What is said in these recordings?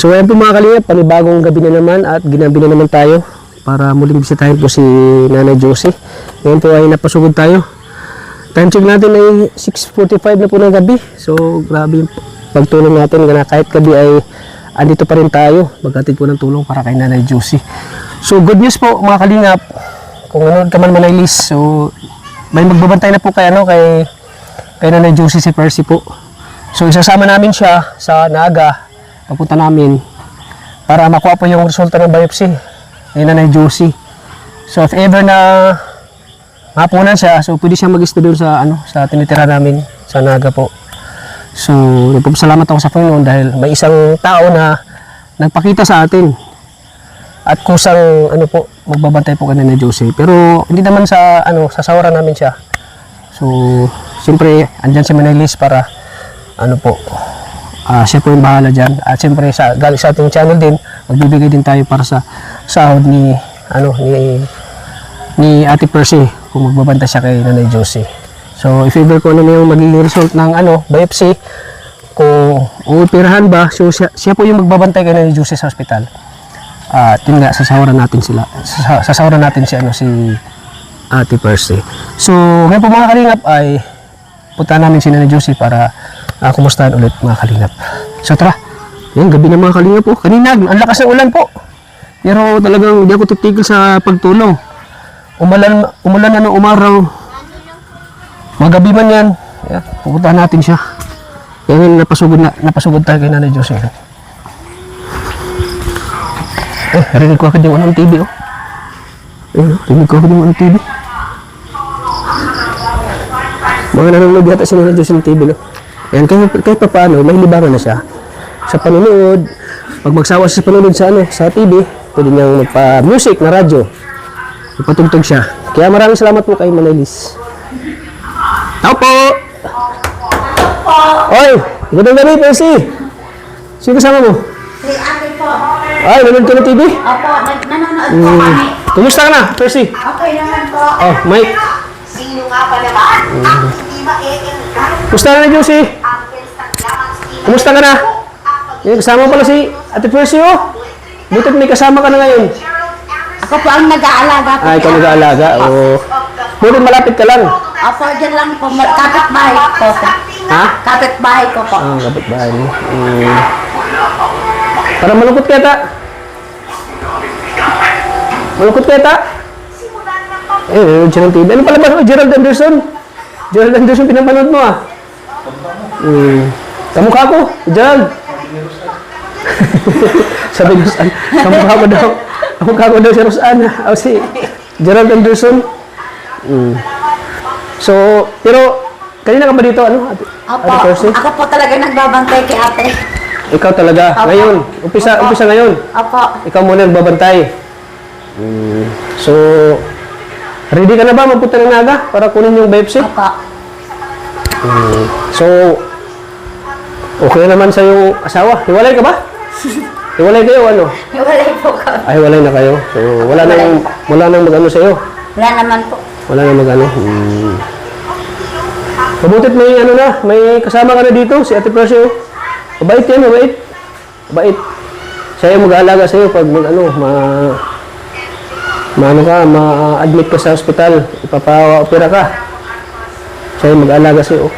So ayan po mga kalingap, panibagong gabi na naman at ginabi na naman tayo para muling bisitahin po si Nanay Josie. Ngayon po ay napasugod tayo. Time check natin ay 6:45 na po ng gabi. So grabe yung pagtulong natin, kahit gabi ay andito pa rin tayo. Maghatid po ng tulong para kay Nanay Josie. So good news po mga kalingap, kung nanonood ka man manaylis, so may magbabantay na po kay Nanay Josie, si Percy po. So isasama namin siya sa Naga, papunta namin para makuha po yung resulta ng biopsy ni Nanay Josie. So if ever na mapunan siya, so pwede siya mag-stay doon sa sa tinitira namin sa Naga po. So nagpapasalamat ako sa Panginoon dahil may isang tao na nagpakita sa atin at kusang po magbabantay po kay Nanay Josie. Pero hindi naman sa sasawaran namin siya. So siyempre andyan si Manaylis para siya po yung bahala dyan. At siyempre galing sa ating channel din, magbibigay din tayo para sa sahod ni Ate Percy kung magbabanta siya kay Nanay Josie. So if ever ko na yung magiging result ng biopsy, kung uupirahan ba, so siya po yung magbabantay kay Nanay Josie sa ospital. At yun nga, sasawaran natin si si Ate Percy. So ngayon po mga kalingap ay punta namin si Nanay Josie para kumustahan ulit mga kalingap. So tara, yan, gabi na mga kalingap po. Kanina, ang lakas ng ulan po. Pero talagang hindi ako titigil sa pagtulong. Umulan umaraw. Magabi man yan. Yan, pupuntahan natin siya. Yan, napasugod tayo kay Nanay Josie. Rinig ko agad yung anong TV, oh. Rinig ko agad yung anong TV. Mga nanonood yata si Nanay Josie ng TV, no? Yan, kahit pa paano, may libangan na siya sa panonood. Pag magsawa siya sa panonood sa TV, pwede niyang magpa-music na radyo. Ipatugtog siya. Kaya maraming salamat po kay Manaylis. Tao po! Oy! Magandang gabi, Percy! Sino kasama mo? Si ate po. Ay, nanonood ka ng TV? Opo, nanonood po kami. Kumusta ka na, Percy? Okay naman po. Oh, Mike. Sino nga pa naman? Hindi Kumusta na, Josie? Kumusta ka na? Yan, kasama pala si Ate Percy, oh. Butit may kasama ka na ngayon. Ako po ang nag-aalaga po. Ay, ikaw nag-aalaga, oh. Butit malapit ka lang. Opo, dyan lang po. Kapit-bahay po. Ha? Kapit-bahay ko po. Kapit-bahay mo. Parang malungkot ka ta. Malungkot ka ta. Nanonood siya ng TV. Ano pala ba? Gerald Anderson. Gerald Anderson, pinapanood mo, ah. Kamukha ko, Gerald. Sabi ko, kamukha ko daw si Rosana. O si Gerald Anderson. So, pero, kanina ka ba dito, Ate Percy? Ako po talaga nagbabantay kay ate. Ikaw talaga, Opo. ngayon. Umpisa ngayon. Opo. Ikaw muna nagbabantay. So, ready ka na ba magpunta ng Naga para kunin yung biopsy? Opo. So, okay naman sa yung asawa. Hiwalay ka ba? Hiwalay kayo, Walay po ka. Ay, hiwalay na kayo. So, wala nang mag-ano sa'yo. Wala naman po. Wala nang mag-ano. Mabutit may kasama ka na dito, si Ate Percy. Mabait yan, mabait. Mabait. Siya yung mag-aalaga sa'yo pag ma-admit ka sa ospital, ipapa-opera ka. Siya yung mag-aalaga sa'yo.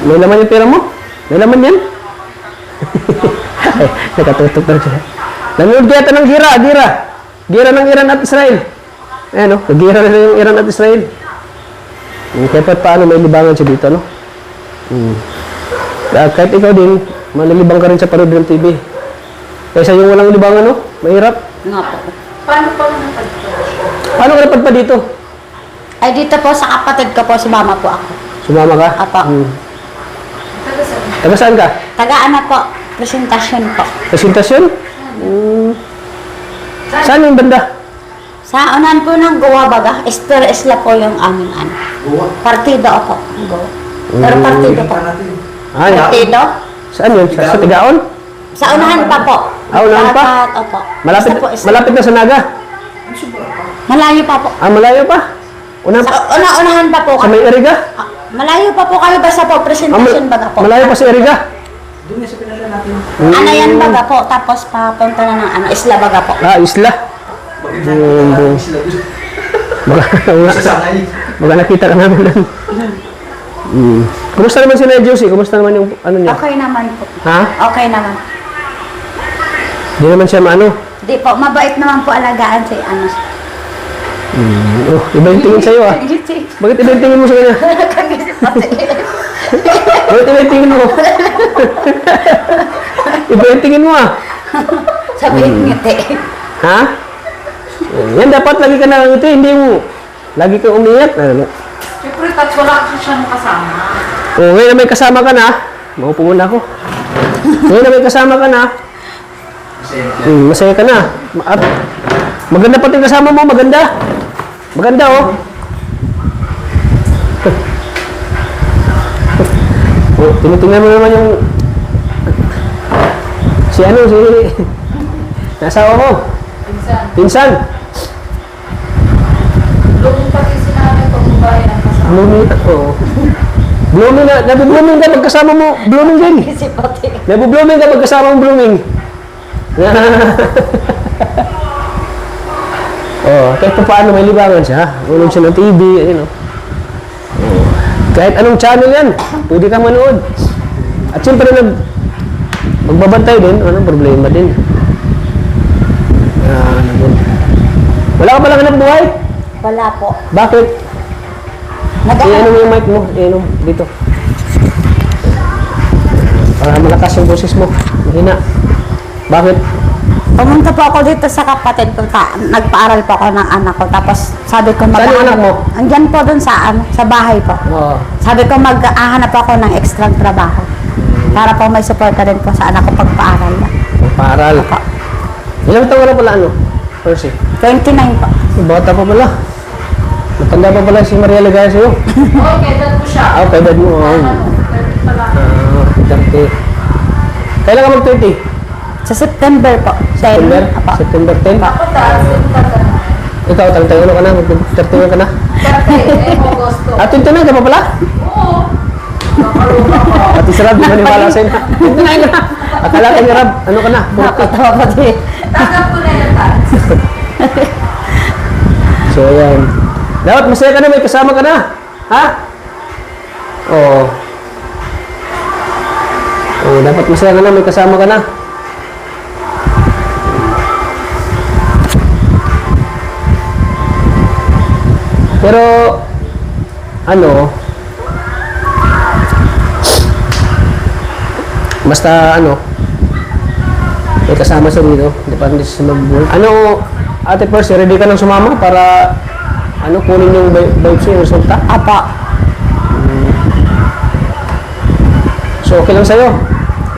May laman yung pera mo? May laman yan? Ay, nakatutok na siya. Nanonood kaya ng Gira ng Iran at Israel. Ayan, nag-gira na yung Iran at Israel. Kaya paano may libangan siya dito, no? Kahit ikaw din, malilibang ka rin sa panood ng TV. Kaysa yung walang libangan, no? Mahirap. Nga po. Paano po Paano ka napadpa dito? Ay, dito po sa kapatid ko po, sumama po ako. Sumama ka? Apo. Taga saan ka? Taga-ano po, presentasyon po. Presentasyon? Saan yung banda? Sa unan po ng Goa baga, Espera Isla po yung aming ano. Partido ako. Goa. Pero partido po. Partido? Saan yun? Sa Tigaon? Sa unahan pa po. Unahan pa? Dapat, opo. Malapit, Isa po, isa. malapit na sa Naga? Malayo pa po. Malayo pa? Unahan pa po. Sa may Iriga? Malayo pa po kayo basta po presentation baga po. Malayo pa si Erika. Doon nga sa pinala natin. Ano yan baga po, tapos papunta na ng isla baga po. Ah, isla. Bakit sila doon? Baka, Sasanay. baka nakita ka namin lang. Kumusta naman si Nay Josie? Kumusta naman yung ano niya? Okay naman po. Ha? Okay naman. Hindi naman siya maano. Di po, mabait naman po alagaan si ano. Oh, iba yung tingin sa'yo ah. Bakit iba yung tingin mo sa kanya? Bakit iba yung tingin mo? Iba yung tingin mo ah. Sabihin ngiti. Ha? Yan, dapat lagi ka nakangiti. Hindi mo. Lagi kang umiyak. Ano? Siyempre, touch wala kasi siya makasama. Oh, ngayon na may kasama ka na. Maupo muna ako. Ngayon na may kasama ka na. Masaya ka na. At maganda pati kasama mo. Maganda. Maganda oh. Oh, tinitingnan mo naman yung si nasawa mo. Pinsan. Pinsan. Doon pati sinabi ko kung bayan ang kasama. Blooming. Oo. Blooming na. Nabu-blooming ka pagkasama mo. Blooming din. Si Pati. Nabu-blooming ka pagkasama mo blooming. Oh, kahit pa paano may libangan siya. Unod siya ng TV, ayun oh. Oh. Kahit anong channel yan, pwede kang manood. At siyempre magbabantay din, anong problema din. Ano din. Wala ka palang anak buhay? Wala po. Bakit? I-ano mo yung mic mo, i-ano dito. Para malakas yung boses mo, mahina. Bakit? Pumunta po ako dito sa kapatid ko. Nagpaaral po ako ng anak ko. Tapos sabi ko Saan yung anak mo? Andyan po dun sa bahay po. Oo. Sabi ko maghahanap ako ng extra trabaho. Para po may suporta rin po sa anak ko pagpaaral na. Paaral. Ilang taon ka na pala ano? Percy? 29 po. Bata pa pala. Matanda pa pala si Maria Ligaya sa'yo. Okay, dad ko siya. Ah, kay dad mo. Ano, 30 pa lang. 30. Kailan ka mag-30? Sa September po. 10. September? Apo. September 10? Ako taas, yung taga. Ikaw, 31 ka na? Mag-31 ka na? 30, Agosto. Ah, 29 ka pa pala? Oo. Nakaluma ko. Pati si Rab, di maniwala sa'yo na. 29 ka na. Akala ka ni Rab, ano ka na? 40. Napatawa ko din. Tagap ko na yung taas. So, ayan. Dapat masaya ka na, may kasama ka na. Ha? Oo. Oo, dapat masaya ka na, may kasama ka na. Pero, ano, basta ano, may kasama siya dito, hindi pa rin siya mag-bull. Ano, Ate Percy, ready ka nang sumama para ano, kunin yung vibes yung resulta? Apa. So, okay lang sa'yo?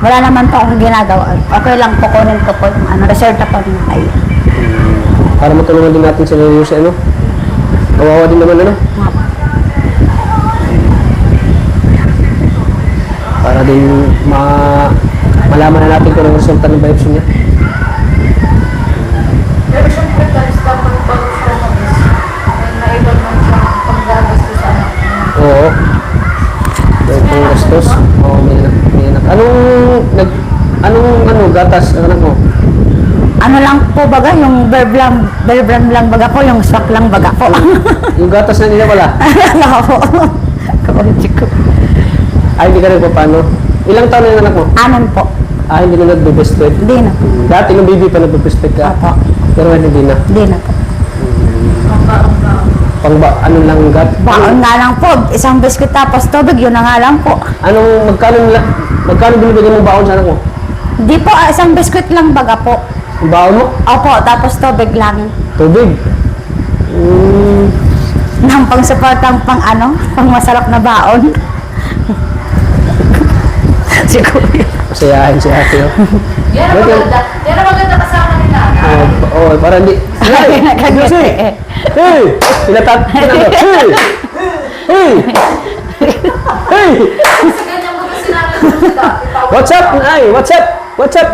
Wala naman po akong ginagawa. Okay lang po kunin ko po yung resulta po ng kayo. Para matulungan din natin sila yung ano. Kawawa din naman ano. Para din malaman na natin kung anong resulta ng vibes niya. Pero siyempre, talis ka bago siya mag-is. Naibag man siya panggagastos sa anak niya. Oo. May panggastos. Oo, may anak. Anong gatas ang anak mo? Ano lang po baga, yung berblam lang baga po, yung swak lang baga po. Yung gatas na nila wala? Wala po. Kapalit ko. Ay, hindi ka rin paano. Ilang taon na yung anak mo? 6 po. Ah, hindi na nagbe-breastfeed. Hindi na po. Dati nung baby pa nagbe-breastfeed ka. Apo. Pero ngayon hindi na. Hindi na po. Ano lang gat? Baon nga lang po. Isang biskuit tapos tubig, yun na nga lang po. Magkano binibigyan mong baon sa anak mo? Hindi po, isang biskuit lang baga po. Yung baon mo? Opo, tapos tubig lang. Tubig. Nang pang-supportang pang masarap na baon. Siguro yun. Masayahin si ate. Oh. Yan ang maganda. Yan ang maganda kasama ni nanay. Para hindi. Hey! Nagagete eh. Hey! Hey! Hey! Hey! Kasi ganyan mo kasi namin sa What's up, Nay? What's up? What's up?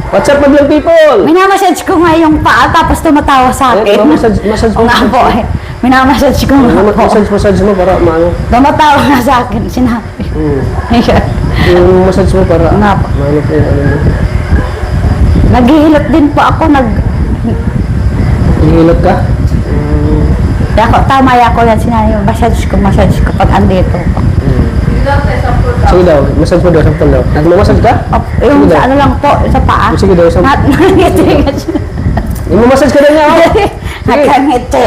What's up, madlang people? Minamassage ko nga yung paa tapos tumatawa sa akin. Massage O nga po eh. Minamassage ko nga po. Massage mo para maano. Dumatawa na sa akin, sinabi. Ayan. Yung massage mo para Nga po. maano po yung ano mo. Naghihilot din po ako, Hihilot ka? Ako, tama ako yan, sinabi, massage ko pag andito po. Sige daw, massage mo daw, sample daw. Nagmamassage ka? Yung Sige daw. sa ano lang po, sa paa. Sige daw, sample. Nakangiti. Nagmamassage ka daw niya, oh. Sige. Nakangiti.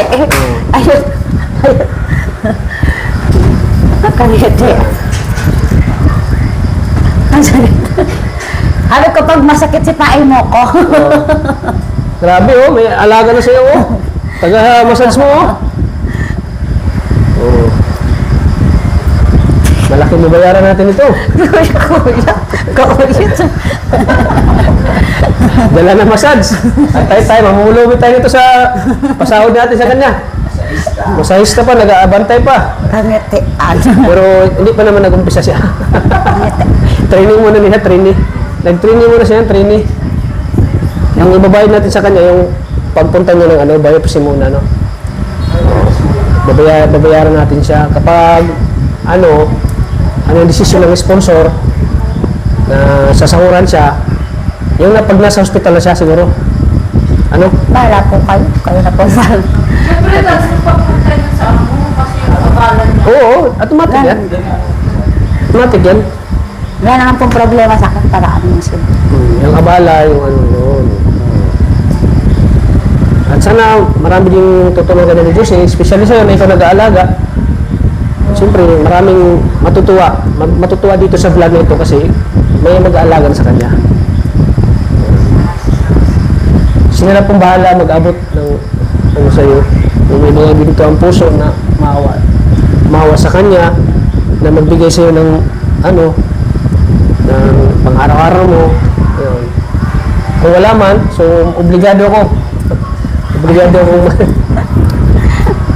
Ayun. Nakangiti. Ang sakit. Sabi ko, pag masakit si paay mo ko. Grabe, oh. May alaga na sa'yo, oh. Taga-massage mo, oh. Oh. Malaki mo bayaran natin ito. Kuya. Dala na massage. At tayo, mamulubit tayo nito sa pasahod natin sa kanya. Masahista pa, nag-aabantay pa. Nakangiti. Pero hindi pa naman nag-umpisa siya. Training muna niya, training. Nag-training muna siya, training. Yung ibabayad natin sa kanya, yung pagpunta niya ng ano, biopsy muna, no? Babayaran natin siya. Kapag, ano yung desisyon ng sponsor na sasahuran siya, yung pag nasa hospital na siya siguro. Ano? Bahala po kayo. Kayo na po. Siyempre, tapos papunta niya sa ako kasi yung abalan niya. Oo, automatic yan. Automatic yan. Wala naman pong problema sa akin para ano yung sila. Yung abala, yung ano yun. At sana marami din tutulungan ni Diyos, especially sa'yo na ikaw nag-aalaga. Siyempre, maraming matutuwa dito sa vlog na ito kasi may mag-aalaga na sa kanya. Sila na pong bahala mag-abot ng ano sa'yo. May mga dito ang puso na maawa sa kanya, na magbigay sa'yo ng ano, ng pang-araw-araw mo. Ayun. Kung wala man, so obligado ako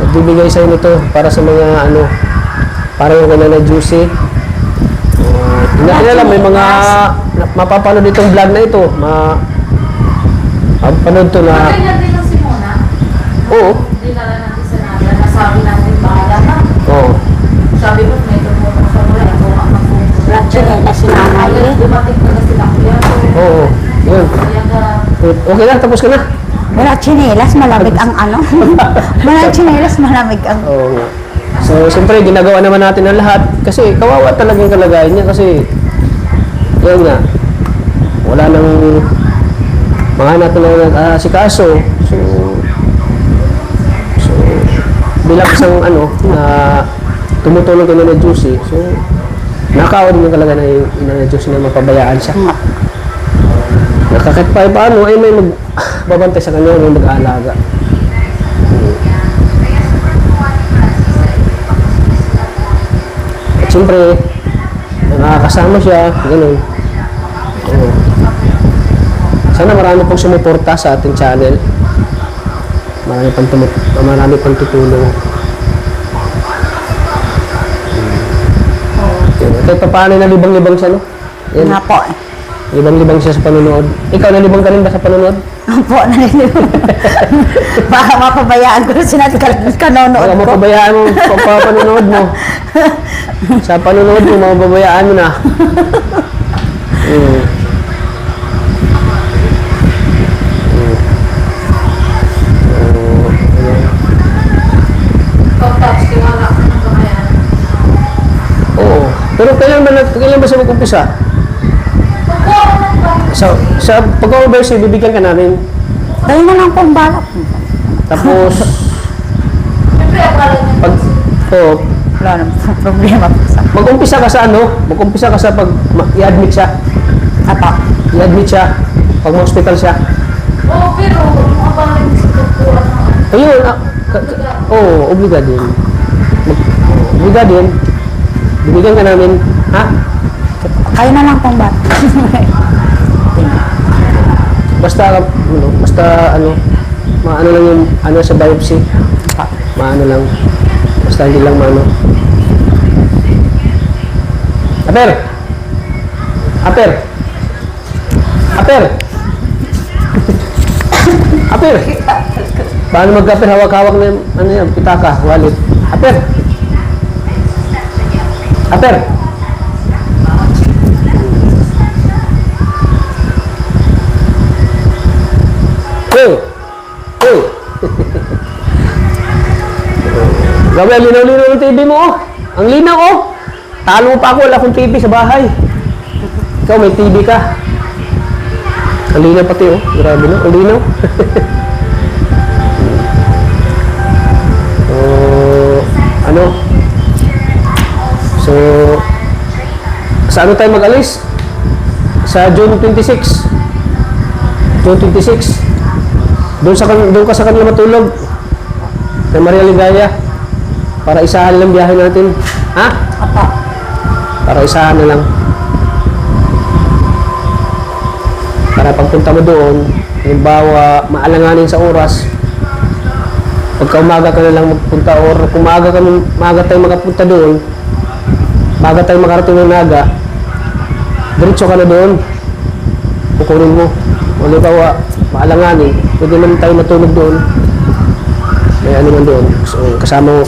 magbibigay sa'yo nito para sa mga ano, para yung kanila juicy. Hindi may mga mapapanood itong vlog na ito. Mapapanood to na. Ganyan din ang si Mona. Oo. Dinala natin sa nada. Nasabi natin bahala na. Oo. Sabi ko, may tumulong sa mula. Ito ang magpupunta. Lahat na sinanay eh. Dumating na sila kuya. Oo. Yun. Okay na, tapos ka na. Wala chinelas, malamig ang ano. Wala chinelas, malamig ang... Oo nga. So, siyempre, ginagawa naman natin ang lahat kasi kawawa talaga yung kalagayan niya kasi yun nga, wala nang mga natin na nag-asikaso. So, bilang isang ano, na tumutulong kay Nana Juicy, so, nakakawa din yung kalagayan na yung Nana Juicy na mapabayaan siya. Nakakit pa paano, ay may magbabantay sa kanya, may mag-aalaga. At siyempre, nakakasama siya, ganun. Oo. Sana marami pong sumuporta sa ating channel. Marami pang tutulong. Kahit pa paano nalibang-libang siya, no? Yan. Nga po eh. Libang-libang siya sa panonood. Ikaw, nalibang ka rin ba sa panonood? Po, nalilibang. Baka mapabayaan ko rin sinabi kanonood Baka ko. mapabayaan mo sa panonood mo. Sa panonood mo, mapabayaan mo na. Pag-touch, tiwala ko ng kamayan. Oo. Pero kailan ba siya mag-umpisa? Pagkuha ko ng bag. Sa pag-oversee, bibigyan ka namin. Dahil na lang pong balak. Tapos, Siyempre, abalan niya. pag, Wala naman pong problema po sa... mag-umpisa ka sa ano? Mag-umpisa ka sa pag i-admit siya. Apo. I-admit siya. Pag ma-hospital siya. Oo, pero yung abalan niya sa pagkuha ng Ayun. Obligado din. Obligado din. Bibigyan ka namin. Ha? Kayo na lang pong balak. Basta maano lang yung ano sa biopsy. Maano lang. Basta hindi lang maano. Aper! Aper! Paano mag-aper? Hawak-hawak na yung, ano yan, pitaka, wallet. Aper! Aper! Hey! Hey! Grabe, ang linaw-linaw ng TV mo, oh. Ang linaw, oh. Talo pa ako, wala akong TV sa bahay. Ikaw, may TV ka. Ang linaw pati, oh. Grabe, no? Ang linaw. Ano? So, sa ano tayo mag-alis? Sa June 26. June 26. Doon ka sa kanila matulog. Kay Maria Ligaya. Para isahan lang biyahe natin. Ha? Opo. Para isahan na lang. Para pagpunta mo doon, halimbawa, maalanganin sa oras, pagka umaga ka na lang magpunta or kung maaga tayo makapunta doon, maaga tayo makarating ng Naga, diretso ka na doon. Kukunin mo. O halimbawa, maalanganin, pwede naman tayo matulog doon. May ano man doon. So, kasama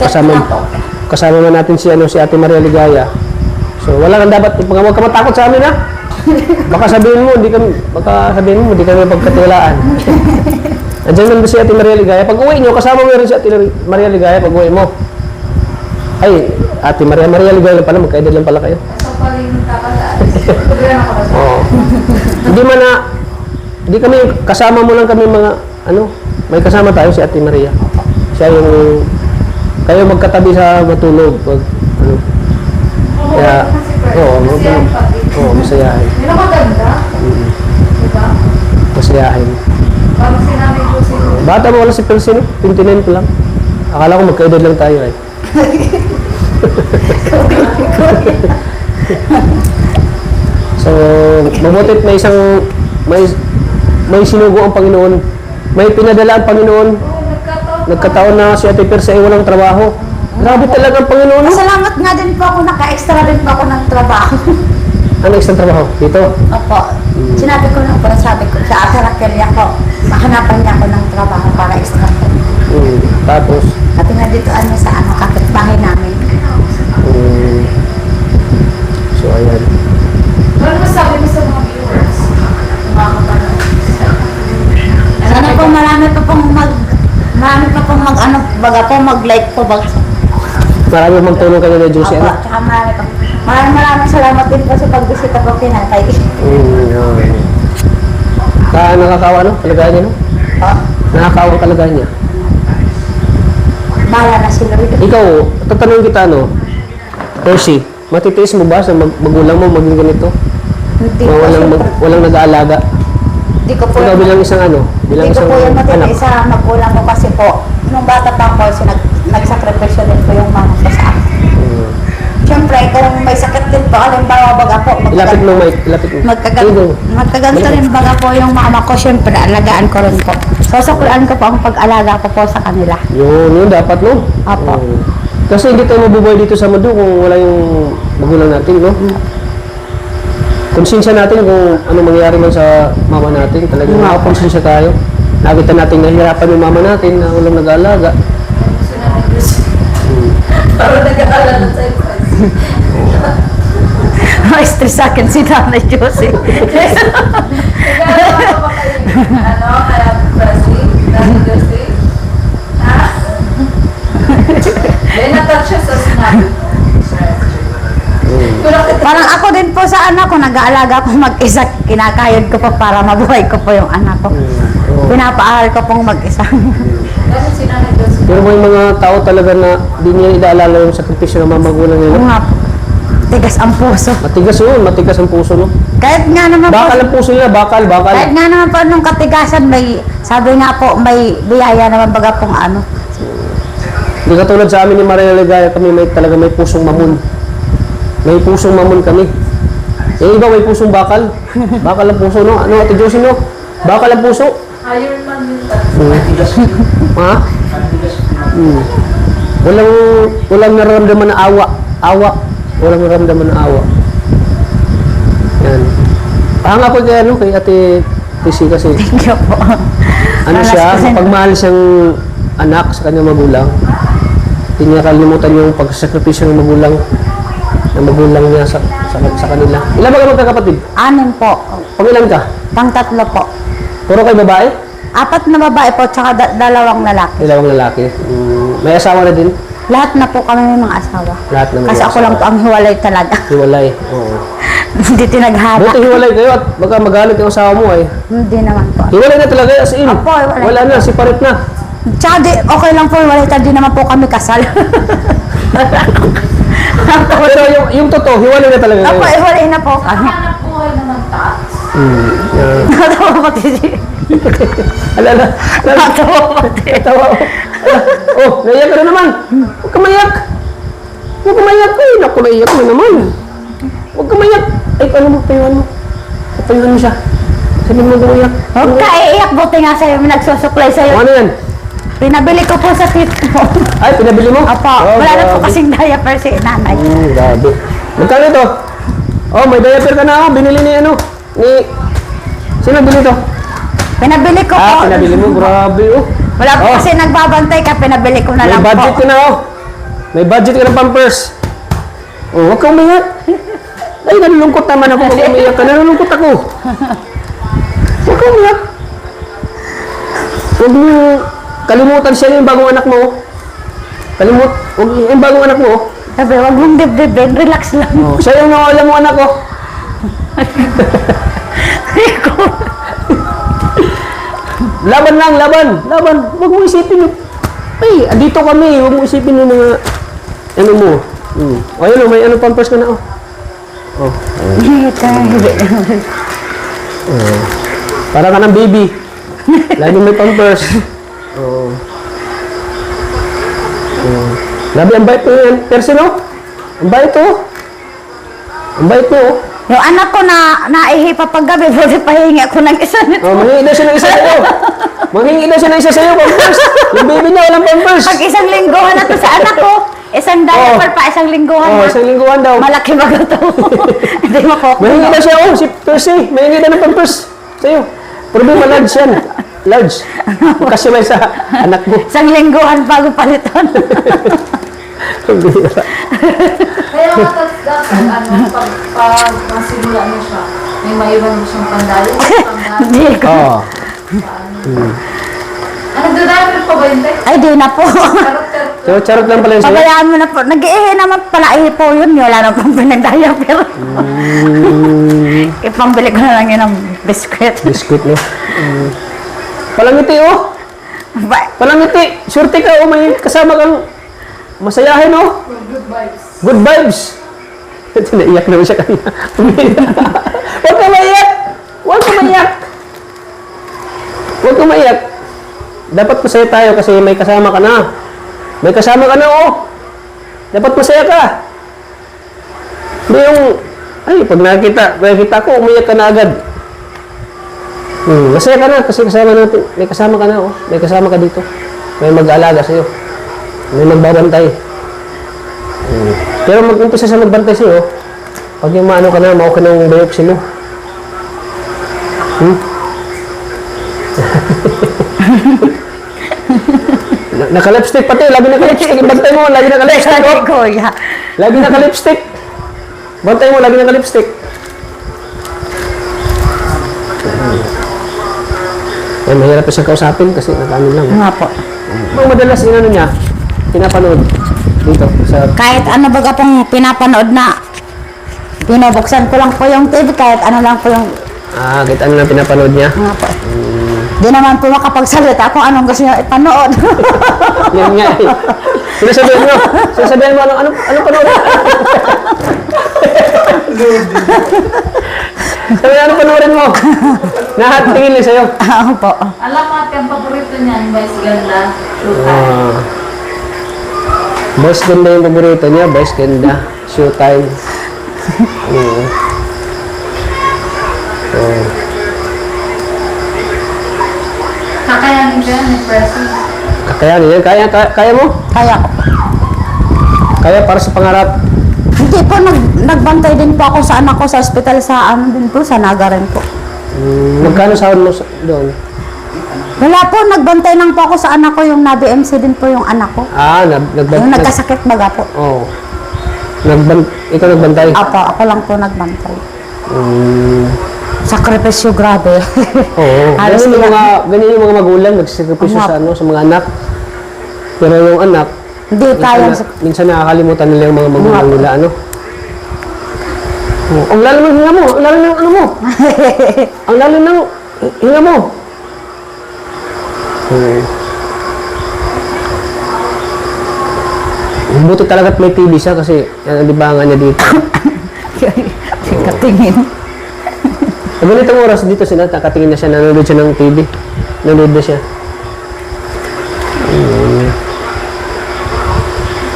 man natin si Ate Maria Ligaya. So, wala kang dapat, huwag ka matakot sa amin, ha? Baka sabihin mo, hindi kami pagkatiwalaan. Andiyan naman si Ate Maria Ligaya. Pag uwi nyo, kasama mo rin si Ate Maria Ligaya pag uwi mo. Ay, Ate Maria Ligaya lang pala, magkaedad lang pala kayo. Sa paling kakasaan. Programa ka ba? Oo. Hindi kami, kasama mo lang kami mga, may kasama tayo si Ate Maria. Siya yung, kayo magkatabi sa matulog. Pag, kaya, masayahin. Hindi na maganda. Diba? Masayahin. Parang sinabi ko siguro. Bata mo wala si Persino, 29 ko lang. Akala ko magkaedad lang tayo eh. So, mabutit may sinugo ang Panginoon. May pinadala ang Panginoon. Nagkataon na si Ate Persa ay walang trabaho. Grabe talaga ang Panginoon. Masalamat nga din po ako, naka-extra din po ako ng trabaho. Ano isang trabaho? Dito? Opo. Sinabi ko na po, sabi ko, sa Ate Raquel ako, mahanapan niya ako ng trabaho para extra po. Tapos? Sabi nga dito, sa kapitbahay namin. So, ayan. Ano masabi mo sa mga viewers? Mga kapanood? Sana po marami pa pong mag-like po. Marami magtulong kayo na Josie, Opo, ano? tsaka maraming salamat din po sa pagbisita po kinakay. Nakakawa, no? Kalagayan niya, no? Nakakawa ang kalagayan niya. Bahala na si Lord. Ikaw, tatanungin kita, no? Percy, matitiis mo ba sa magulang mo maging ganito? Hindi Na po, walang nag-aalaga? Hindi ko po Ikaw bilang isang Hindi ko po yung matindi sa magulang ko kasi po, nung bata pa ako, nagsakripisyo din po yung mama ko sa akin. Siyempre, kung may sakit din po, halimbawa baga po, Ilapit mo, Mike. Ilapit mo. magkaganto rin baga po yung mama ko, siyempre, alagaan ko rin po. Sasaklaan ko po ang pag-alaga ko po sa kanila. Yun, dapat, no? Apo. Kasi hindi tayo mabubuhay dito sa mundo kung wala yung magulang natin, no? Konsensya natin kung ano mangyayari man sa mama natin. Talagang makakonsensya tayo. Nakita natin nahihirapan yung mama natin na walang nag-aalaga. Sinabi ko siya. Parang nag-aalala sa iyo. Ma-stress sa akin si Nanay Josie. Nag-aalala pa ba kayo? Kaya Presley? Dati Josie? Ha? Then natouch siya sa sinabi. Parang ako din po sa anak ko, nag-aalaga ko mag-isa. Kinakayod ko po para mabuhay ko po yung anak ko. Pinapaaral ko pong mag-isa. Dati si Nanay Josie. Pero may mga tao talaga na di niya inaalala yung sakripisyo ng mga magulang Oo nila. nga po. Tigas ang puso. Matigas yun, matigas ang puso, no? Kahit nga naman po, Bakal ang puso nila, bakal. kahit nga naman po nung katigasan, sabi nga po, may biyaya naman baga pong ano. Hindi katulad sa amin ni Maria Ligaya, kami talaga may pusong mamon. May pusong mamon kami. Yung iba may pusong bakal. Bakal ang puso, no? Ano, Ate Josie, no? Bakal ang puso. Iron Man yun. Ha? Walang nararamdaman na awa. Walang nararamdaman na awa. Yan. Hanga po kay Ate Tisi kasi. Thank you po. ano siya, Kasi- pagmahal siyang anak sa kanyang magulang. Hindi niya kalimutan yung pagsakripisyo ng magulang niya sa kanila. Ilan ba kayo magkakapatid? 6 po. Pangilan ka? Pang-3 po. Puro kayo babae? 4 na babae po, tsaka 2 lalaki. Dalawang lalaki. May asawa na din? Lahat na po kami may mga asawa. Lahat na may Kasi ako asawa. lang po ang hiwalay talaga. Hiwalay. Oo. Hindi tinaghana. Buti hiwalay kayo at baka magalit yung asawa mo ay. Hindi naman po. Hiwalay na talaga as in. Opo, hiwalay. Wala na, siparit na. Tsaka okay lang po hiwalay, di naman po kami kasal. Pero yung totoo, hiwalay na talaga Opo, kayo. hiwalay na po kami. Hanap buhay naman taas. Yeah. Natawa ko titi. Alala. Natawa ko titi. Tawa. Oh, naiyak ka na naman. Huwag ka maiyak. Huwag ka maiyak. Ay, naku, naiyak na naman. Huwag ka maiyak. Ay, ano mo, payuhan mo. Payuhan mo siya. Sabi mo gumayak. Huwag ka iiyak, buti nga sa'yo, may nagsusuklay sa'yo. Ano yan? Pinabili ko po sa tito mo. Ay, pinabili mo? Opo, Oh, wala na po grabe. kasing diaper si nanay. Grabe. Magkano ito? Oh, may diaper ka na ako. Binili ni ano? Ni... Sino bili ito? Pinabili ko po. Pinabili mo. Grabe, oh. Wala po Oh. kasi nagbabantay ka, pinabili ko na May lang budget po. ka na, oh. May budget ka ng Pampers. Oh, huwag kang umiyak. Ay, nalulungkot naman ako pag umiyak ka. Nalulungkot ako. Huwag kang umiyak. Huwag mo kalimutan siya yung bagong anak mo. Huwag yung bagong anak mo. Sabi, wag mong dibdibin, relax lang. Oh, siya yung nawala mo anak ko. Laban lang, laban. Laban. Huwag mo isipin yung... Ay, dito kami. Huwag mo isipin yung mga... Ano mo. O, ayun o. May ano Pampers ka na, oh. Oh. Para ka ng baby. Lagi may Pampers. Oh. Oh. Grabe, ang bait mo yan. Person, oh. Ang bait, oh. Ang bait mo, oh. Yung anak ko na naihi pa paggabi, pwede pahingi ako ng isa nito. Oh, manghingi daw siya ng isa sa'yo. Manghingi daw siya ng isa sa'yo, Pampers. Yung baby niya, walang Pampers. Pag isang lingguhan na to sa anak ko, isang diaper pa, isang lingguhan Oh, na. isang lingguhan daw. Malaki ba ito? Hindi makukuha. Mahingi daw siya, oh, si Percy. Mahingi daw ng Pampers sa'yo. Problema, large yan. Large. Kasi may sa anak mo. Isang lingguhan bago palitan. Kaya matas dapat, pag masimula mo siya, may maiwan mo siyang pandalo. Hindi ko. Oo. Ano, dadamit pa ba yun, Tek? Ay, di na po. Karakter. So, charot lang pala yun sa'yo. Pabayaan mo na po. Nag-iihi naman pala ihi po yun. Wala na pang pinag-diaper. Ipambili ko na lang yun ng biskwit. Biscuit, no? Palangiti, oh. Palangiti. Surte ka, oh. May kasama kang masayahin, oh. Good vibes. Good vibes. Naiyak naman siya kanina. Huwag ka maiyak. Huwag ka maiyak. Huwag ka maiyak. Dapat masaya tayo kasi may kasama ka na. May kasama ka na, oh. Dapat masaya ka. Hindi yung, ay, pag nakita ko, umiyak ka na agad. Masaya ka na kasi kasama natin. May kasama ka na, oh. May kasama ka dito. May mag-aalaga sa'yo. May magbabantay. Pero mag-umpisa sa magbantay sa'yo, pag yung maano ka na, mauka ng biopsy mo. Naka-lipstick pati, lagi naka-lipstick. Bantay mo, lagi naka-lipstick. Sabi Oh. ko, yeah. Lagi naka-lipstick. Bantay mo, lagi naka-lipstick. Ay, mahirap pa siyang kausapin kasi nakaano lang. Nga po. Ang madalas inano niya, pinapanood dito sa... Kahit ano baga pong pinapanood na, binubuksan ko lang po yung TV, kahit ano lang po yung, Kahit ano lang pinapanood niya. nga po. Di naman po makapagsalita kung anong gusto niya ipanood. Yan nga eh. Sinasabihan mo, anong panood? Sabi ano panoorin mo? Nahatingin lang sa'yo. Oo po. Alam mo, ate, ang paborito niyan, Vice Ganda. Ah. Boss Ganda yung paborito niya, Boss Ganda. Showtime. Oo. Oo. Kakayanin ko yan, may presence. Kakayanin yan. Kaya mo? Kaya ko. Kaya para sa pangarap. Hindi po, nagbantay din po ako sa anak ko sa ospital sa ano din po, sa Naga rin po. Magkano sahod mo doon? Wala po, nagbantay lang po ako sa anak ko, yung na-BMC din po yung anak ko. Ah, Yung nagkasakit baga po. Oo. Ikaw nagbantay? Apo, ako lang po nagbantay. Mm. Sakripisyo grabe. Oo. Halos Ganyan yung mga magulang, nagsisakripisyo sa, sa mga anak. Pero yung anak, Hindi kaya. minsan nakakalimutan nila yung mga magulang nila, ano? Oh, ang lalim ng hinga mo, ang lalim ng ano mo. Ang lalim ng hinga mo. Buti talaga't may TV siya kasi yan ang libangan niya dito. Katingin. Sa ganitong oras dito sila, nakatingin na siya, nanonood siya ng TV. Nanonood na siya.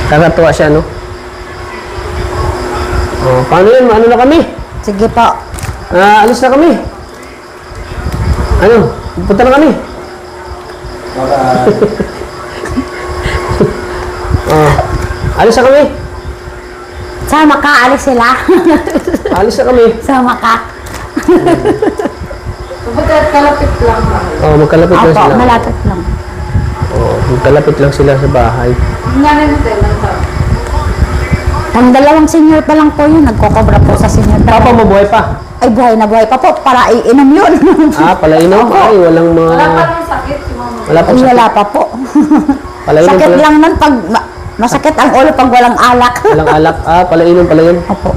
Kakatuwa siya, no? Oh, paano yun? Ano na kami? Sige po. Alis na kami. Ano? Punta na kami. Oh, alis na kami. Sama ka, alis sila. Alis na kami. Sama ka. Kumbaga, kalapit lang. Oh, magkalapit lang Apo, sila. malapit lang. Oh, magkalapit lang sila sa bahay. Ang nanay mo tayo lang tao. Ang dalawang senior pa lang po yun, nagkokobra po sa senior. Papa, mabuhay pa. Ay, buhay na buhay pa po, para iinom yun. Palainom? Ay, walang mga... Wala pa nang sakit si mama. Wala Ay, pang sakit. wala pa po. Palainom Sakit pala. lang nun pag masakit ang ulo pag walang alak. Walang alak. Palainom pala yun. Opo.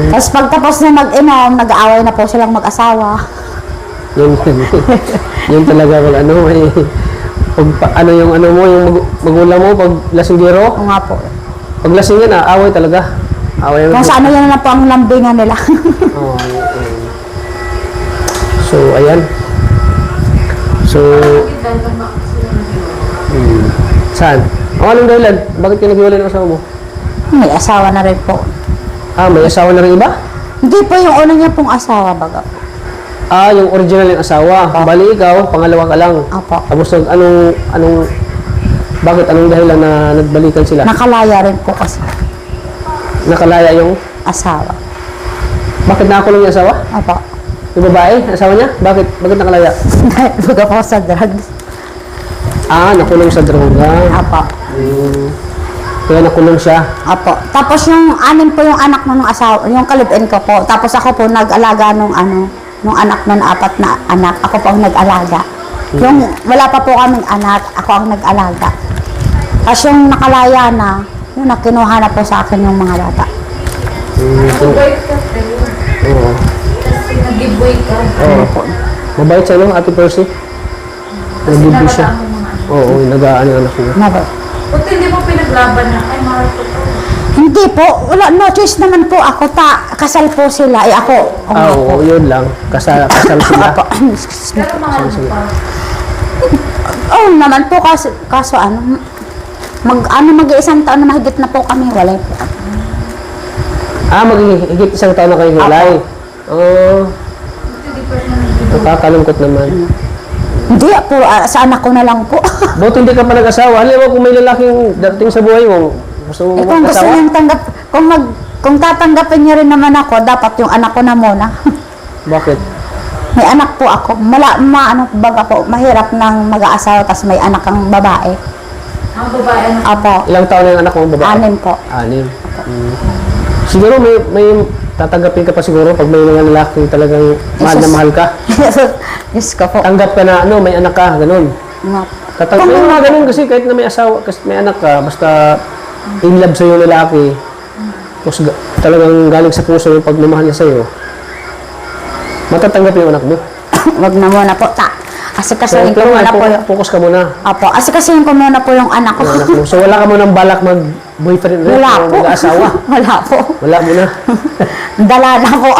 Tapos pagtapos na mag-inom, nag-aaway na po silang mag-asawa. Yun, yun talaga kung ano, may... ano yung ano mo, yung magulang mo, pag lasinggero, O nga po. pag lasing yan, away talaga. Away Kung sa ano yan na po ang lambingan nila. Oh, yun. So, ayan. So, Dahil ba sila saan? Anong dahilan? Bakit ka naghiwalay ng asawa mo? May asawa na rin po. May asawa na rin iba? Hindi po yung una niya pong asawa baga po. Yung original yung asawa. Bali ikaw, pangalawa ka lang. Opo. Tapos anong dahilan na nagbalikan sila? Nakalaya rin po kasi Nakalaya yung, asawa. bakit nakakulong yung asawa? Opo. Yung babae, asawa niya? Bakit nakalaya? Dahil baga po sa drugs. Nakulong sa droga. Opo. Kaya nakulong siya. Opo. Tapos yung anin po yung anak nung asawa, yung kalibin ko po. Tapos ako po nag-alaga nung anak nun, 4 na anak. Ako po ang nag-alaga. Yung wala pa po kaming anak, ako ang nag-alaga. Tapos yung nakalaya na, yung nakinuha na po sa akin yung mga bata. Nag-boy ka kayo. Oo. Kasi nag-boy ka. Oo. Mabait siya, no? Ate Percy? Nag-give siya. Nakadaan mo mga anak. Oo, nag-aano yung anak niya. Never. Buti hindi mo pinaglaban na, ay mahal ko to. Hindi po, wala, no choice naman po ako. Kasal po sila, ako. Oo, yun lang. Kasal sila. Opo. Excuse me. Pero mahal mo pa. Oo naman po, kaso mag-iisang taon na mahigit na po kami, wala po. Magigit isang taon na kayo hiwalay. Oo. Buti di pa siya nag-boy. Nakakalungkot naman. Hindi po, sa anak ko na lang po. Buti hindi ka pa nag-asawa. Halimbawa kung may lalaking dating sa buhay mo, gusto mo Kung gusto mag-asawa? niyang kung tatanggapin niya rin naman ako, dapat yung anak ko na muna. Bakit? May anak po ako. Baga po, mahirap nang mag-aasawa tapos may anak kang babae. Ang babae na. Apo, Ilang taon na yung anak mo babae? 6 po. 6. Siguro may tatanggapin ka pa siguro pag may mga lalaki talagang mahal na Jesus. mahal ka. Diyos ko po. Tanggap ka na may anak ka, ganun. Nga. Tatanggap Kung- yung mga ganun kasi kahit na may asawa, kasi may anak ka, basta in love sa'yo yung lalaki, tapos talagang galing sa puso yung pagmamahal niya sa'yo, matatanggap yung anak mo. Wag na muna po. Asikasuhin ko pero muna po yung... focus ka muna Apo, asikasuhin ko muna po yung anak ko. yung anak mo. So wala ka munang balak mag-boyfriend rin Wala o po. mag-asawa. Wala po. Wala mo na. Dala na po.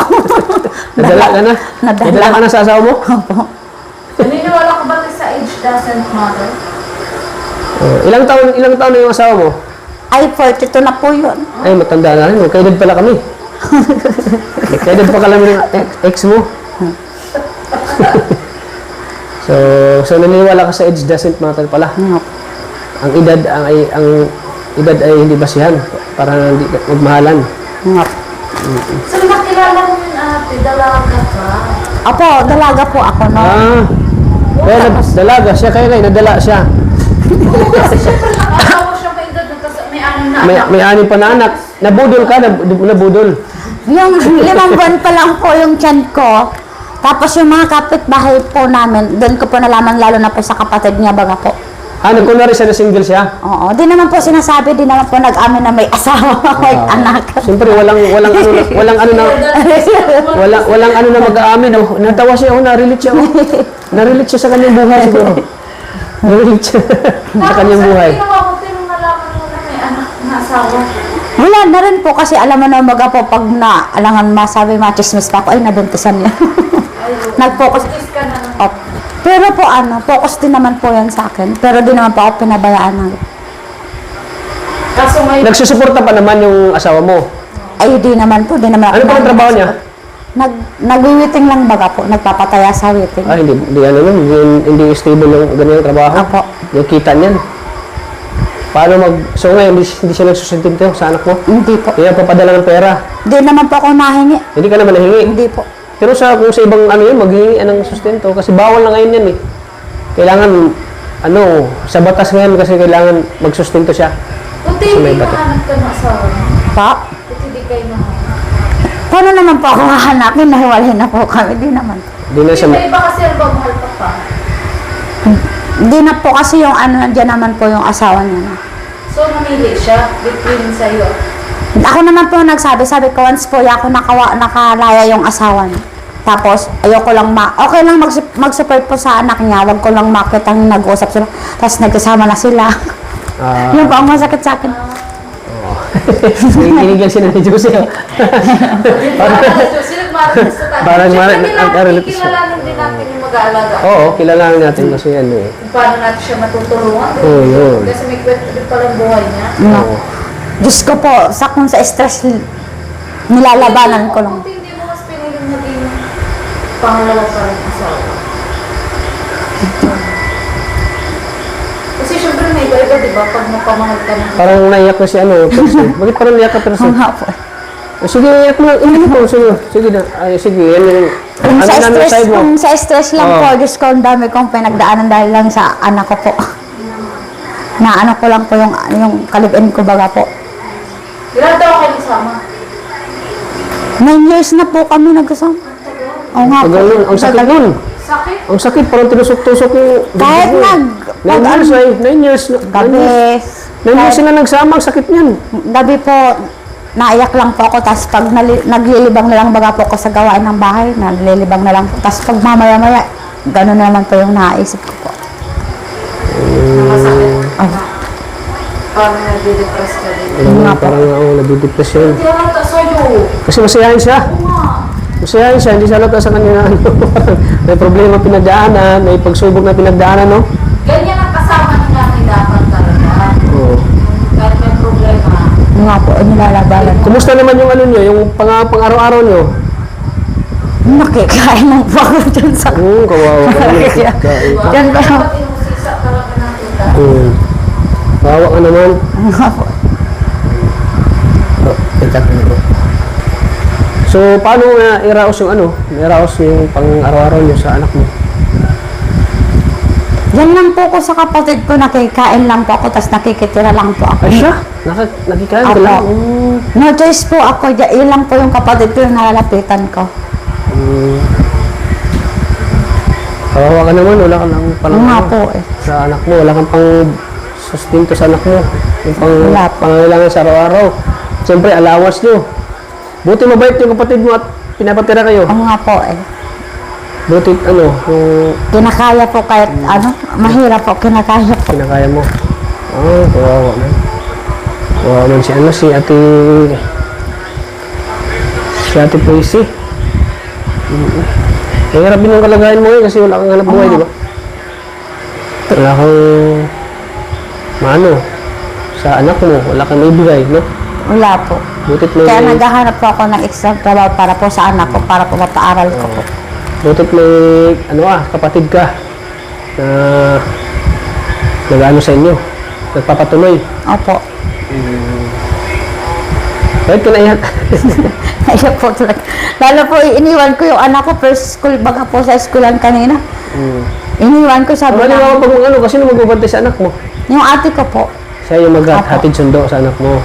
Nadala ka na. Nadala. Nadala ka na sa asawa mo. Naniniwala ko ba sa age doesn't matter? Ilang taon na yung asawa mo? Ay, 42 na po yun. Ay, matanda na rin. Magkaedad pala kami. Magkaedad pa kami ng ex mo. So naniniwala ka sa age doesn't matter pala. Nga. Ang edad ay hindi basihan para hindi magmahalan. Nga. So, nakilala mo yun ate, dalaga ka. Apo, dalaga po ako, no? Kaya dalaga siya, kaya ngayon nadala siya. Kasi syempre nakakawa siya pa edad nun, tapos may anim na anak. May anim pa na anak. Nabudol ka, nabudol. Yung 5 buwan pa lang po yung tiyan ko. Tapos yung mga kapitbahay po namin, doon ko po nalaman lalo na po sa kapatid niya baga po. Kunwari siya na single siya. Oo, di naman po sinasabi, di naman po nag-amin na may asawa, may anak. Siyempre, walang ano na mag-aamin. Oh. Natawa siya, narelate siya. Oh. Narelate siya sa kanyang buhay siguro. Narelate siya sa kanyang buhay. Tapos, ginawa ko, pero nalaman mo na may anak na asawa. Wala na rin po kasi alam mo na umaga po pag alangan masabi machismis pa ako, ay nabuntisan niya. Nag-focus. Focus ka na. Oh. Pero po focus din naman po yan sa akin. Pero di naman po ako pinabayaan ng... Kaso may... Nagsusuporta pa naman yung asawa mo. Ay, di naman po. Di naman Ano pa ang trabaho niya? Nag-wiwiting lang baga po. Nagpapataya sa witing. Hindi ano nun, hindi stable yung ganyan trabaho. Apo. Yung kita niyan. So ngayon, hindi siya nagsusustento sa anak mo? Hindi po. Kaya papadala ng pera. Di naman po ako nahingi. Hindi ka naman nahingi. Hindi po. Pero kung sa ibang ano yun, maghihingi ng sustento. Kasi bawal na ngayon yan eh. Kailangan, sa batas ngayon kasi kailangan magsustento siya. Buti So, may hindi bata. mahanap ka ng asawa niya. Pa? Buti hindi kayo mahanap. Paano naman po ako hahanapin? Nahiwalay na po kami. Di naman. Hindi na siya, Yung iba kasi ang mahal ka pa. Hindi na po kasi yung nandiyan naman po yung asawa niya. So, namili siya between sa'yo. Ako naman po sabi ko once po ako nakalaya yung asawa niya. Tapos, ayoko lang okay lang mag-support po sa anak niya, wag ko lang makita nag-uusap sila. Tapos nagkasama na sila. Yun po ang masakit sa akin. Nakikinig lang siya ng Diyos. Parang kilalanin din natin yung mag-aalaga. Oo, kilalanin natin kasi ano eh. Kung paano natin siya matutulungan. Oo, yun. Kasi may kwento din palang buhay niya. Oo. Diyos ko po, kung sa stress, nilalabanan ko lang. Buti hindi mo mas piniling naging pangalawa pa rin asawa. Kasi syempre may iba-iba, di ba? Pag napamahal ka ng... Parang naiyak na si Percy. Bakit parang naiyak ka, Percy? Oo nga po. Sige, iyak mo lang. Iyak mo. Sige na. Sige, yan yung... Kung sa stress lang Oo. po, Diyos ko, ang dami kong pinagdaanan dahil lang sa anak ko po. Na ko lang po yung kalibin ko baga po. Ilan daw kayo sama? 9 years na po kami nagkasama. Oo nga po. Tagal nun. Ang sakit nun. Sakit? Ang sakit. Parang tinusok-tusok yung... Kahit Nine years ay. 9 years. gabi, 9 years sila nagsama. Ang sakit niyan. gabi po, naiyak lang po ako. Tapos pag naglilibang na lang baga po ako sa gawain ng bahay, naglilibang na lang po. Tapos pag mamaya-maya, gano'n naman po yung naisip ko po. Nakasakit. Oh. Parang nade-depress ka din. Parang nadidepression. Hindi naman ito sa'yo. Kasi masayahin siya. Oo nga. Masayahin siya. Hindi siya halata sa kanya na may problema pinagdaanan, may pagsubok na pinagdaanan, no? Ganyan ang kasama ng nanay dapat talaga. Oo. Kahit may problema. Yung nga po, nilalabanan ko. Kumusta naman yung ano nyo, yung pang-araw-araw nyo? Nakikain ng po ako dyan sa... Kawawa ka naman. Diba? Yan ba? Dapat inusisa talaga natin ka. Kawawa ka naman. Nga po. So, paano nga i-raos yung ano? I-raos yung pang-araw-araw nyo sa anak mo? Yan lang po ko sa kapatid ko, nakikain lang po ako, tapos nakikitira lang po ako. Ay siya? Nakikain ka Apo. lang? No choice po ako, yun lang po yung kapatid ko yung nalalapitan ko. Kawawa ka naman, wala ka lang palang Nga ano, po eh. sa anak mo, wala kang pang sustento sa anak mo. Yung Wala po. pangangailangan sa araw-araw. Siyempre, allowance nyo. Buti mabait yung kapatid mo at pinapatira kayo. Oo nga po eh. Buti yung Kinakaya po kahit mahirap po, kinakaya po. kinakaya mo. Kawawa man. Kawawa man si Ate Tracy. Mahirap din yung kalagayan mo kasi wala kang hanap buhay, di ba? Wala kang sa anak mo, wala kang ibigay, no? Wala po. Butit may, Kaya naghahanap po ako ng extra trabaho para po sa anak ko, para po mapaaral ko po. butit may, kapatid ka na nag-ano sa inyo, nagpapatuloy. Opo. Bakit ka naiyak? Ayun po talaga. Lalo po, iniwan ko yung anak ko first school, baga po sa schoolan kanina. Iniwan ko, sabi Pwede na, mo pag ano, kasi nung magbabantay sa anak mo. yung ate ko po, Siya yung Apo. maghatid sundo sa anak mo.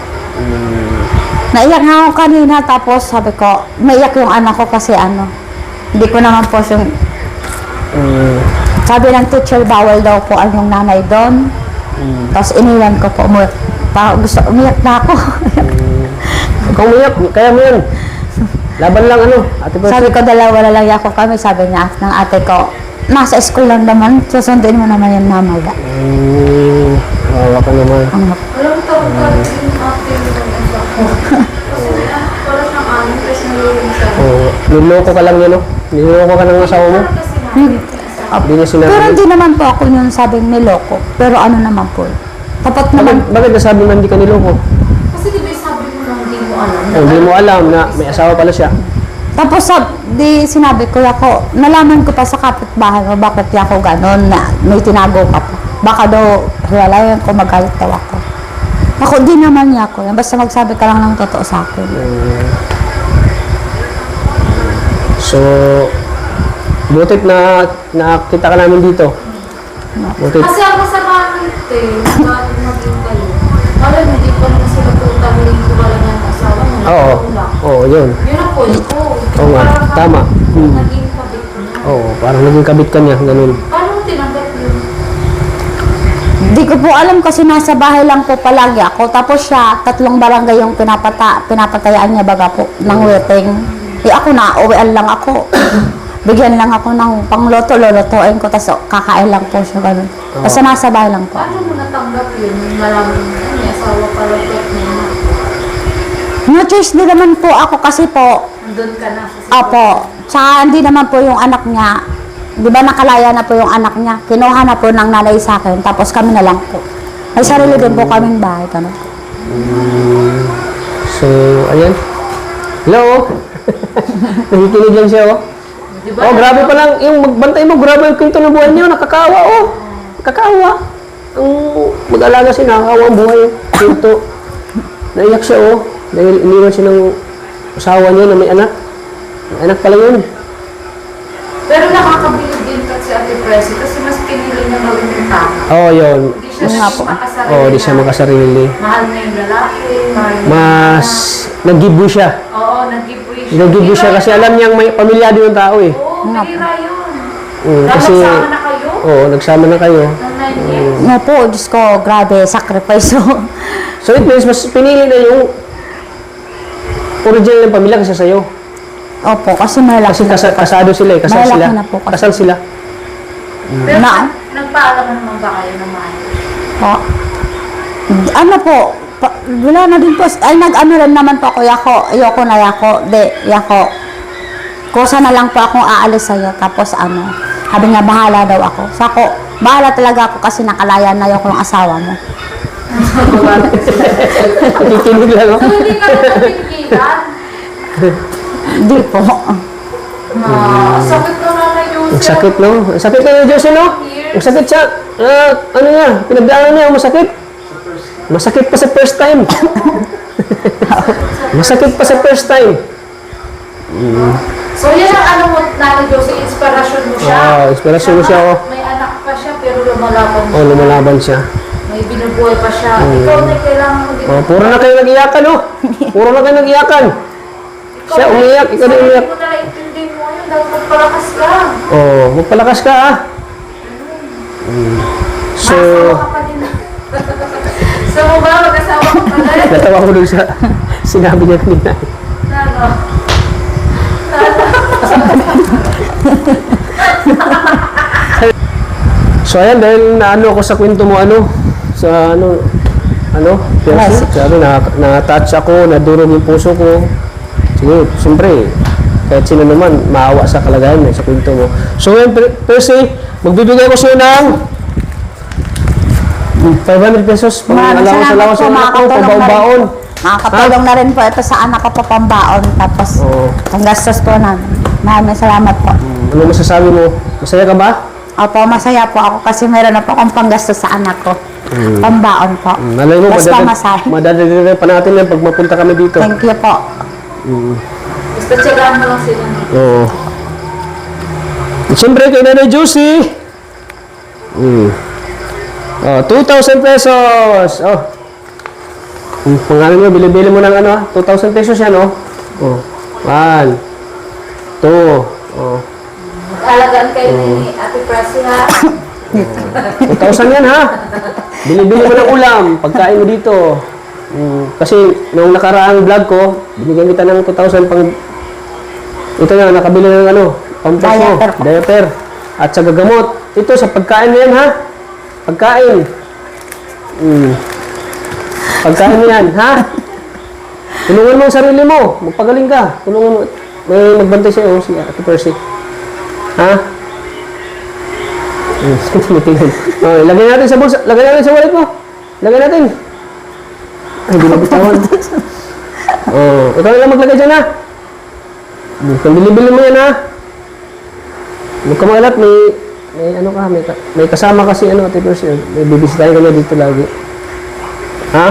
naiyak nga ako kanina, tapos sabi ko, naiyak yung anak ko kasi ano, hindi ko naman po yung, Mm. sabi ng teacher, bawal daw po ang yung nanay doon. Tapos iniwan ko po, umiyak na ako. Ikaw umiyak, kaya mo yan. Laban lang ano, Ate Percy. Sabi ko, dalawa na lang ako kami, sabi niya, ng ate ko, nasa school lang naman, susunduin mo naman yan mamaya. Wawa ka naman. Ano, Alam taon ka yung ate mo ng isa ko. Kasi para siyang amin, tapos nalulung siya. Oh, niloko ka lang yan, no? Niloko ka ng asawa mo? Kasi namin pinasa. Hindi niya sinabi. pero hindi naman po ako yung sabing niloko. Pero ano naman po, tapat naman. Bakit nasabi mo hindi ka niloko? Kasi di ba sabi mo lang hindi mo alam. Oh, hindi mo alam na may asawa pala siya. Tapos di sinabi ko ako, nalaman ko pa sa kapitbahay mo, bakit di ako ganon, na may tinago ka pa. Baka daw, hiwalayan ko, magalit daw ako. Ako, di naman niya ako. Basta magsabi ka lang ng totoo sa akin. So, butit na nakita ka namin dito. Butit. Kasi ang masama nito eh, bakit maging kayo. Alam, hindi pa naman sila totally wala niya ng asawa mo. Oo. Oo, yun. Yun ang point ko. Oo nga, tama. Naging kabit ko niya. Oo, parang naging kabit ka niya, ganun. Paano mo tinanggap yun? Di ko po alam kasi nasa bahay lang po palagi ako. Tapos siya, 3 barangay yung pinapatayaan niya baga po ng wedding. Ako na, uwian lang ako. Bigyan lang ako ng pangloto, lolotoin ko, tapos kakain lang po siya ganun. Basta nasa bahay lang po. Paano mo natanggap yun? Yung maraming may asawa pala pet niya. No choice din naman po ako kasi po, Nandun ka na sa opo, tsaka hindi naman po yung anak niya, di ba nakalaya na po yung anak niya, kinuha na po ng nanay sa akin, tapos kami na lang po. May sarili din po kaming bahay, ganun. So, ayan. Hello? Nakikinig lang siya, oh. Diba? Oh, grabe pa lang. Yung magbantay mo, grabe yung kwento ng buhay niyo. Nakakaawa, oh. Nakakaawa. Ang mag-alaga siya, nakakaawa ang buhay. Kwento. Naiyak siya, oh. Dahil iniwan siya ng asawa niya na may anak. May anak pala yun. Pero nakakabilib din kasi Ate Presi kasi mas pinili niya maging tama. Oo, yun. Hindi siya Nga po. makasarili. Oo, di siya makasarili. Mahal na yung lalaki, mahal na yung Mas nag-give siya. Oo, nag-give siya. Nag-give siya kasi alam niyang may pamilyado yung tao, eh. Oo, bihira yun. Kasi, Nagsama na kayo? oo, nagsama na kayo. Ng 9 years? No po, Diyos ko, grabe, sacrifice. So it means, mas pinili na yung original ng pamilya kasi sa'yo. Opo, kasi malaki Kasi kasado sila, eh. Kasal Malaki sila. na po kasi. Kasal sila. Pero Na- nagpaalam naman ba kayo na maayos? po. Ano po, wala na din po. Ay, nag-ano rin naman po ako, ayoko na yako. Kusa na lang po akong aalis sa'yo. Tapos ano, sabi niya, bahala daw ako. So ako, bahala talaga ako kasi nakalaya na ayoko ng asawa mo. Nakikinig lang ako. So, hindi ka na nagpingilan? Hindi po. Sakit na nga na yung Ang sakit, no? Ang sakit na yung Diyos, no? Ang sakit siya. Ano niya? Pinagdaanan niya, masakit. Masakit pa sa first time. Masakit pa sa first time. So, yan ang ano mo, Nanay Josie, inspirasyon mo siya. Inspirasyon mo siya, oh. May anak pa siya, pero lumalaban siya. Oh, lumalaban siya. May binubuhay pa siya. Ikaw na kailangan mo din. Oh, puro na kayo nag-iyakan, no? Puro na kayo nag-iyakan. Siya umiyak, ikaw din umiyak. Hindi mo na naintindihan mo yun, dahil magpalakas ka. Oh, magpalakas ka, ah. So, Masawa ka pa din. So, mo ba, mag-asawa ka pa din? natawa ko dun sa sinabi niya kanina. Ano? So, ayan, dahil naano ako sa kwento mo, Percy, sabi, na-touch ako, nadurog yung puso ko. Sige, siyempre, kahit sino naman, maawa sa kalagayan mo, sa kwento mo. So, ngayon, Percy, magbibigay ko sa'yo ng 500 pesos. Maraming salamat po, pambaon-baon. Makakatulong na rin po ito sa anak ko po pambaon. Tapos, Oo. ang gastos po namin. Maraming salamat po. Ano masasabi mo? Masaya ka ba? Opo, masaya po ako kasi meron na po akong panggastos sa anak ko. Pambaon po. Malay mo, Basta masahe. madadagdagan pa natin yan pag mapunta kami dito. Thank you po. Basta tsagaan mo lang sila. Oo. At siyempre, kay Nanay Josie, Oh, 2,000 pesos. Oh. Kung ano mo, bili-bili mo ng ano, 2,000 pesos yan, oh. Oh. 1, 2, oh. Mag-alagaan kayo ni Ate Presi, ha? 2,000 yan, ha? Bili-bili mo ng ulam, pagkain mo dito. Kasi, nung nakaraang vlog ko, binigyan kita ng 2,000 pang... Ito na, nakabili ng ano, pampers mo, diaper, at sa gagamot. Ito, sa pagkain mo yan, ha? Pagkain. Pagkain mo yan, ha? Tulungan mo ang sarili mo. Magpagaling ka. Tulungan mo. May nagbantay sa'yo, si Ate Percy. Ha? Tinitingnan. Oh, lagay natin sa bulsa. Lagay natin sa wallet mo. Lagay natin. Ay, di na bitawan. Oh, ikaw na lang maglagay dyan, ha? Kung bilibili mo yan, ha? Huwag ka maalat, may ano ka, may kasama kasi ano, Ate Percy. May bibisitahin ka na dito lagi. Ha?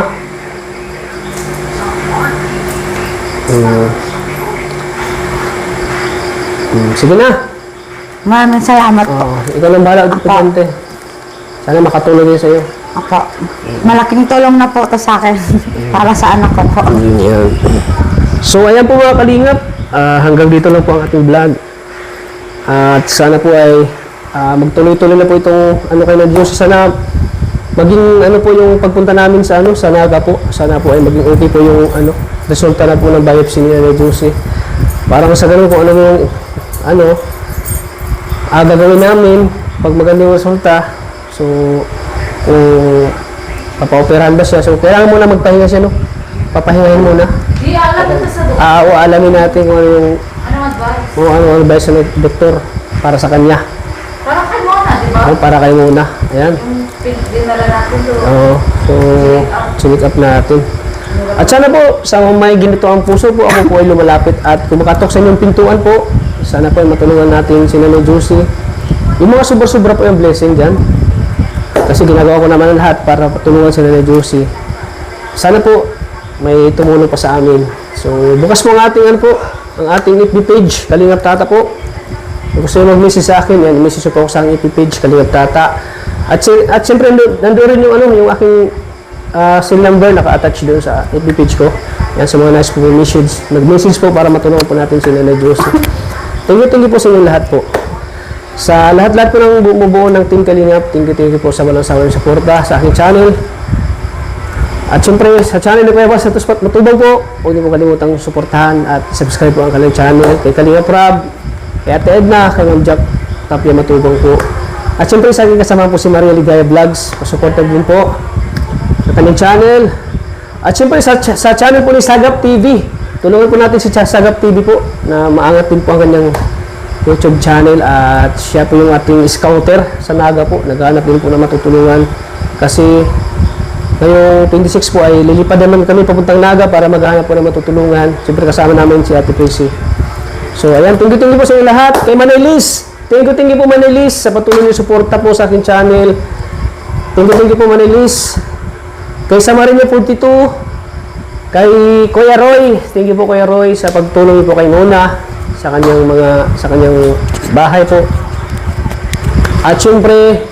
Sige na. Maraming salamat po. Oh, ikaw lang bahala, Pagante. Sana makatulong din sa'yo. Apo. Malaking tulong na po ito sa akin. Para sa anak ko po. Yan. So, ayan po mga kalingap. Hanggang dito lang po ang ating vlog. At sana po ay magtuloy-tuloy na po itong ano kayo na Diyos. Sana maging ano po yung pagpunta namin sa ano sa Naga po. Sana po ay maging okay po yung ano resulta na po ng biopsy ni Nanay Josie. Parang sa ganun kung ano yung ano gagawin namin pag maganda yung resulta. So kung papaoperahan ba siya, so kailangan muna magpahinga siya, no? Papahingahin muna. Di, alam mo sa doktor. O alamin natin kung ano yung Anong advice? kung ano ang advice ng doktor para sa kanya. Parang kayo muna, di ba? Ay, para kayo muna. Ayan. Yung dinala natin doon. Oo. So, check up natin. At sana po, sa may ginito ang puso po, ako po ay lumalapit at kumakatok sa inyong pintuan po. Sana po ay matulungan natin si Nanay Josie. Yung mga sobra-sobra po yung blessing dyan. Kasi ginagawa ko naman ang lahat para patulungan si Nanay Josie. Sana po, may tumulong pa sa amin. So, bukas po ang ating, ano po, ang ating FB page, Kalingap Tata po. Kung gusto nyo mag-message sa akin, yan, message po ako sa aking FB page, Kalingap Tata. At siyempre, nandoon rin yung, ano, yung aking SIM number naka-attach doon sa FB page ko. Yan, sa mga nice po message. Nag-message po para matulungan po natin si Nanay Josie. Thank you po sa inyo lahat po. Sa lahat-lahat po ng bumubuo ng Team Kalingap, thank you po sa walang sawang suporta sa aking channel. At siyempre, sa channel ni Kuya Bas Santos Matubang po, huwag niyo po kalimutang suportahan at subscribe po ang kanilang channel. Kay Kalingap Rob, kay Ate Edna, kay Ma'am Jack Tapia Matubang po. At siyempre, sa aking kasama po si Maria Ligaya Vlogs. Pasuporta din po sa kanilang channel. At siyempre, sa channel po ni Sagap TV. Tulungan po natin si Sagap TV po na maangat din po ang kanyang YouTube channel. At siya po yung ating scouter sa Naga po. Naghahanap din po na matutulungan. Kasi ngayong 26 po ay lilipad naman kami papuntang Naga para maghahanap po na matutulungan. Siyempre kasama namin si Ate Tracy. So ayan, thank you po sa inyo lahat. Kay Manay Liz, thank you po Manay Liz sa patuloy niyo suporta po sa aking channel. Thank you po Manay Liz. Kay Samarinyo 42, kay Kuya Roy, thank you po Kuya Roy sa pagtulong po kay Nona sa kanyang bahay po. At siyempre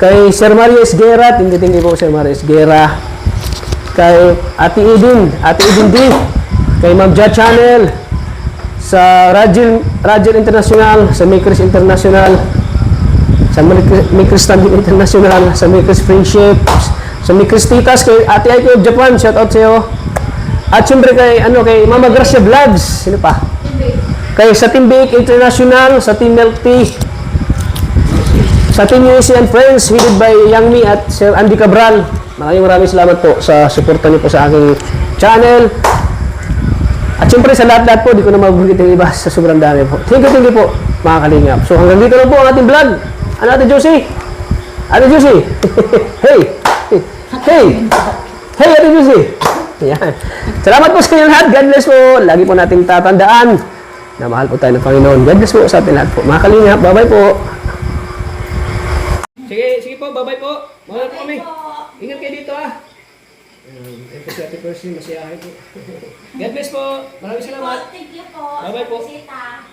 kay Sir Mario Esguera, thank you po Sir Mario Esguera. Kay Ate Edin D. Kay Ma'am Ja Channel. Sa Rajil International, sa Makers International, sa Makers Standing International, sa Makers Friendship, sa Makers Titas, kay Ate Aiko of Japan, shout out sa iyo. At siyempre kay Mama Gracia Vlogs, sino pa? Kay sa Team Bake International, sa Team Milk Tea, sa Team USC and Friends, headed by Yang Mi at Sir Andy Cabral. Maraming salamat po sa suporta niyo po sa aking channel. At siyempre sa lahat-lahat po, di ko na mabubulit yung iba sa sobrang dami po. Thank you po, mga Kalingap. So hanggang dito lang po ang ating vlog. Ano Ate Josie? Ate Josie? Hey! Hey! Hey Ate Josie! Yan. Salamat po sa inyo lahat. God bless po. Lagi po nating tatandaan na mahal po tayo ng Panginoon. God bless po sa ating lahat po. Mga Kalingap, bye-bye po. Sige po, bye-bye po. Mahal po kami. Ingat kayo dito ito si Ate Percy, masiyahin po. God bless po. Maraming salamat. Thank you po. Bye-bye po. Sita.